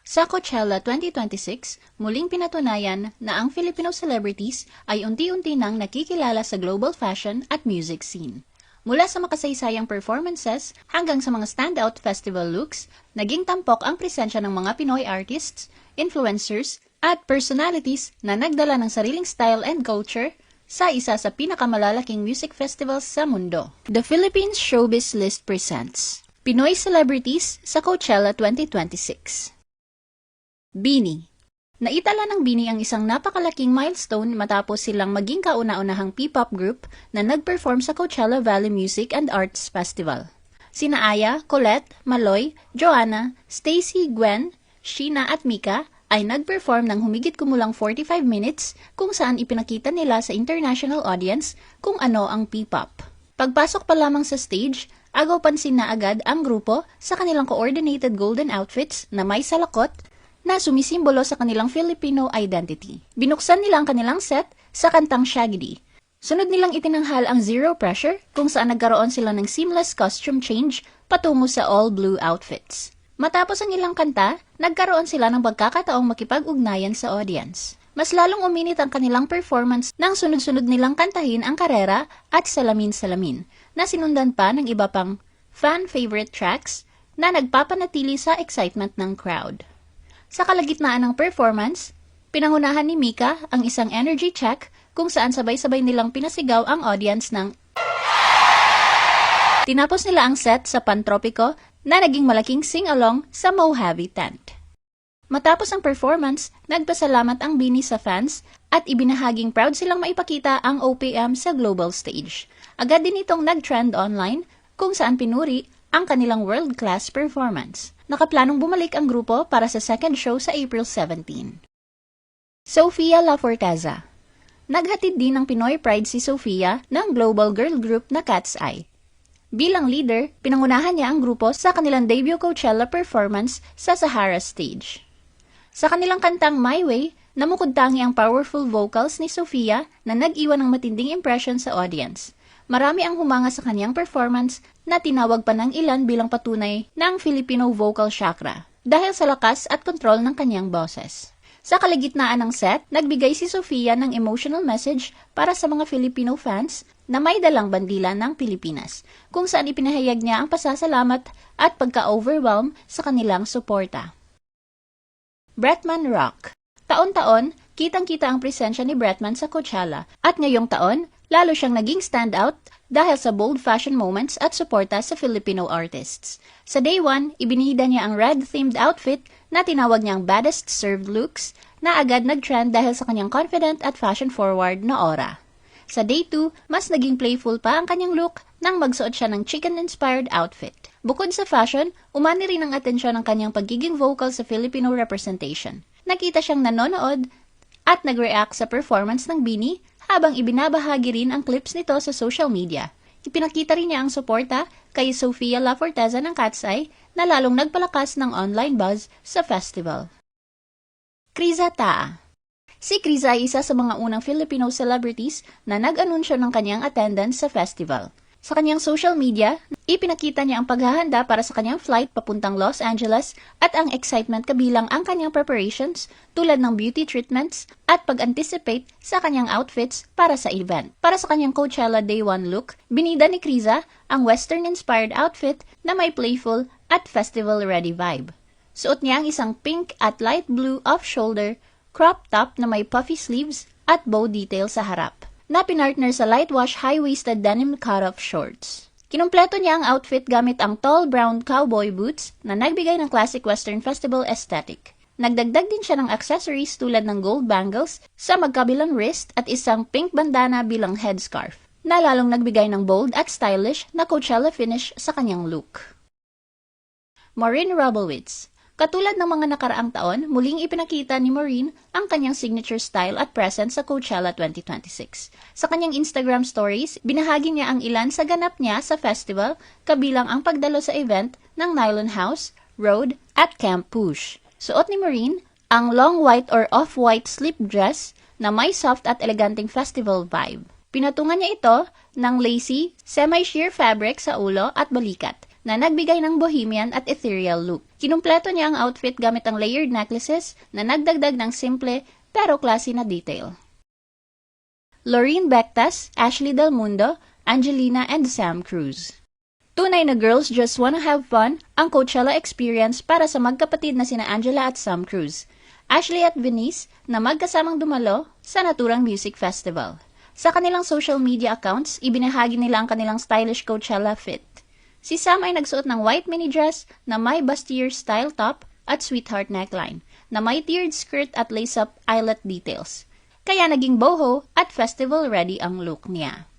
Sa Coachella 2026, muling pinatunayan na ang Filipino celebrities ay unti-unti nang nakikilala sa global fashion at music scene. Mula sa makasaysayang performances hanggang sa mga standout festival looks, naging tampok ang presensya ng mga Pinoy artists, influencers, at personalities na nagdala ng sariling style and culture sa isa sa pinakamalalaking music festivals sa mundo. The Philippines Showbiz List presents Pinoy Celebrities sa Coachella 2026. BINI. Naitala ng BINI ang isang napakalaking milestone matapos silang maging kauna-unahang P-pop group na nag-perform sa Coachella Valley Music and Arts Festival. Sina Aya, Colette, Maloy, Joanna, Stacy, Gwen, Sheena at Mika ay nag-perform ng humigit kumulang 45 minutes kung saan ipinakita nila sa international audience kung ano ang P-pop. Pagpasok pa lamang sa stage, agaw pansin na agad ang grupo sa kanilang coordinated golden outfits na may salakot na sumisimbolo sa kanilang Filipino identity. Binuksan nila ang kanilang set sa kantang Shaggy. Sunod nilang itinanghal ang Zero Pressure kung saan nagkaroon sila ng seamless costume change patungo sa all-blue outfits. Matapos ang ilang kanta, nagkaroon sila ng pagkakataong makipag-ugnayan sa audience. Mas lalong uminit ang kanilang performance nang sunod-sunod nilang kantahin ang Karera at Salamin-Salamin na sinundan pa ng iba pang fan-favorite tracks na nagpapanatili sa excitement ng crowd. Sa kalagitnaan ng performance, pinangunahan ni Mika ang isang energy check kung saan sabay-sabay nilang pinasigaw ang audience ng tinapos nila ang set sa Pantropiko na naging malaking sing-along sa Mojave tent. Matapos ang performance, nagpasalamat ang BINI sa fans at ibinahaging proud silang maipakita ang OPM sa global stage. Agad din itong nag-trend online kung saan pinuri ang kanilang world-class performance. Nakaplanong bumalik ang grupo para sa second show sa April 17. Sofia La Forcaza. Naghatid din ng Pinoy Pride si Sofia ng global girl group na Cat's Eye. Bilang leader, pinangunahan niya ang grupo sa kanilang debut Coachella performance sa Sahara stage. Sa kanilang kantang My Way, namukod-tangi ang powerful vocals ni Sofia na nag-iwan ng matinding impression sa audience. Marami ang humanga sa kanyang performance na tinawag pa ng ilan bilang patunay ng Filipino vocal chakra dahil sa lakas at kontrol ng kanyang boses. Sa kalagitnaan ng set, nagbigay si Sofia ng emotional message para sa mga Filipino fans na may dalang bandila ng Pilipinas, kung saan ipinahayag niya ang pasasalamat at pagka-overwhelm sa kanilang suporta. Bretman Rock. Taon-taon, kitang-kita ang presensya ni Bretman sa Coachella at ngayong taon, lalo siyang naging standout dahil sa bold fashion moments at suporta sa Filipino artists. Sa day 1, ibinida niya ang red-themed outfit na tinawag niyang baddest served looks na agad nag-trend dahil sa kanyang confident at fashion-forward na aura. Sa day 2, mas naging playful pa ang kanyang look nang magsuot siya ng chicken-inspired outfit. Bukod sa fashion, umani rin ang atensyon ng kanyang pagiging vocal sa Filipino representation. Nakita siyang nanonood at nag-react sa performance ng BINI habang ibinabahagi rin ang clips nito sa social media. Ipinakita rin niya ang suporta kay Sofia La Forcaza ng Cat's Eye na lalong nagpalakas ng online buzz sa festival. Criza Taa. Si Criza ay isa sa mga unang Filipino celebrities na nag-anunsyo ng kanyang attendance sa festival. Sa kanyang social media, ipinakita niya ang paghahanda para sa kanyang flight papuntang Los Angeles at ang excitement kabilang ang kanyang preparations tulad ng beauty treatments at pag-anticipate sa kanyang outfits para sa event. Para sa kanyang Coachella Day 1 look, binida ni Criza ang western-inspired outfit na may playful at festival-ready vibe. Suot niya ang isang pink at light blue off-shoulder crop top na may puffy sleeves at bow detail sa harap, na pinartner sa light wash high-waisted denim cut-off shorts. Kinumpleto niya ang outfit gamit ang tall brown cowboy boots na nagbigay ng classic Western Festival aesthetic. Nagdagdag din siya ng accessories tulad ng gold bangles sa magkabilang wrist at isang pink bandana bilang headscarf, na lalong nagbigay ng bold at stylish na Coachella finish sa kanyang look. Maureen Robowitz. Katulad ng mga nakaraang taon, muling ipinakita ni Maureen ang kanyang signature style at presence sa Coachella 2026. Sa kanyang Instagram stories, binahagi niya ang ilan sa ganap niya sa festival, kabilang ang pagdalo sa event ng Nylon House, Road, at Camp Push. Suot ni Maureen ang long white or off-white slip dress na may soft at eleganteng festival vibe. Pinatungan niya ito ng lacy, semi-sheer fabric sa ulo at balikat, na nagbigay ng bohemian at ethereal look. Kinumpleto niya ang outfit gamit ang layered necklaces na nagdagdag ng simple pero classy na detail. Lorene Bectas, Ashley Del Mundo, Angelina, and Sam Cruz. Tunay na girls just wanna have fun ang Coachella experience para sa magkapatid na sina Angela at Sam Cruz, Ashley at Venice na magkasamang dumalo sa naturang music festival. Sa kanilang social media accounts, ibinahagi nila ang kanilang stylish Coachella fit. Si Sam ay nagsuot ng white mini dress na may bustier style top at sweetheart neckline, na may tiered skirt at lace-up eyelet details. Kaya naging boho at festival-ready ang look niya.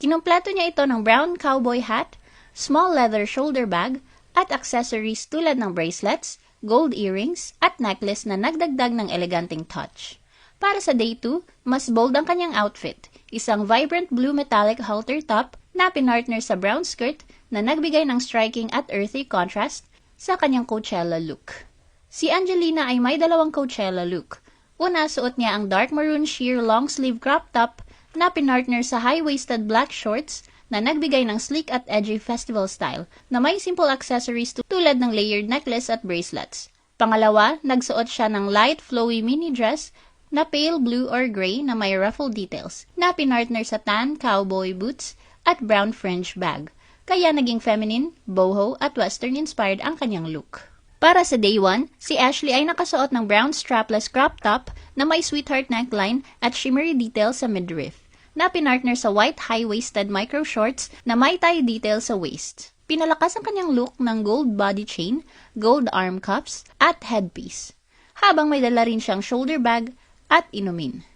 Kinumpleto niya ito ng brown cowboy hat, small leather shoulder bag, at accessories tulad ng bracelets, gold earrings, at necklace na nagdagdag ng eleganteng touch. Para sa day 2, mas bold ang kanyang outfit, isang vibrant blue metallic halter top na pinartner sa brown skirt na nagbigay ng striking at earthy contrast sa kanyang Coachella look. Si Angelina ay may dalawang Coachella look. Una, suot niya ang dark maroon sheer long sleeve crop top na pinartner sa high-waisted black shorts na nagbigay ng sleek at edgy festival style na may simple accessories tulad ng layered necklace at bracelets. Pangalawa, nagsuot siya ng light flowy mini dress na pale blue or gray na may ruffle details na pinartner sa tan cowboy boots at brown fringe bag. Kaya naging feminine, boho at western-inspired ang kanyang look. Para sa day 1, si Ashley ay nakasuot ng brown strapless crop top na may sweetheart neckline at shimmery details sa midriff, na pinartner sa white high-waisted micro shorts na may tie detail sa waist. Pinalakas ang kanyang look ng gold body chain, gold arm cuffs, at headpiece, habang may dala rin siyang shoulder bag at inumin.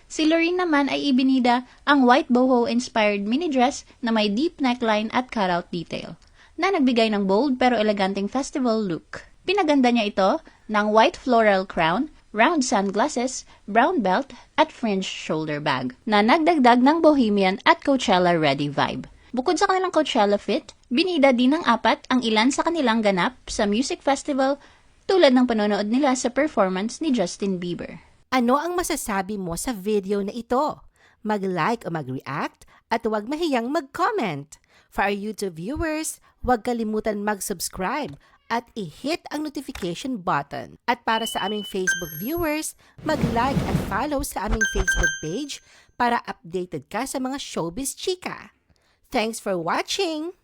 Si Lorene naman ay ibinida ang white boho-inspired mini dress na may deep neckline at cutout detail, na nagbigay ng bold pero eleganteng festival look. Pinaganda niya ito ng white floral crown, round sunglasses, brown belt, at fringed shoulder bag, na nagdagdag ng bohemian at Coachella-ready vibe. Bukod sa kanilang Coachella fit, binida din ng 4 ang ilan sa kanilang ganap sa music festival tulad ng panonood nila sa performance ni Justin Bieber. Ano ang masasabi mo sa video na ito? Mag-like o mag-react at huwag mahiyang mag-comment. For our YouTube viewers, huwag kalimutan mag-subscribe at i-hit ang notification button. At para sa aming Facebook viewers, mag-like at follow sa aming Facebook page para updated ka sa mga showbiz chika. Thanks for watching!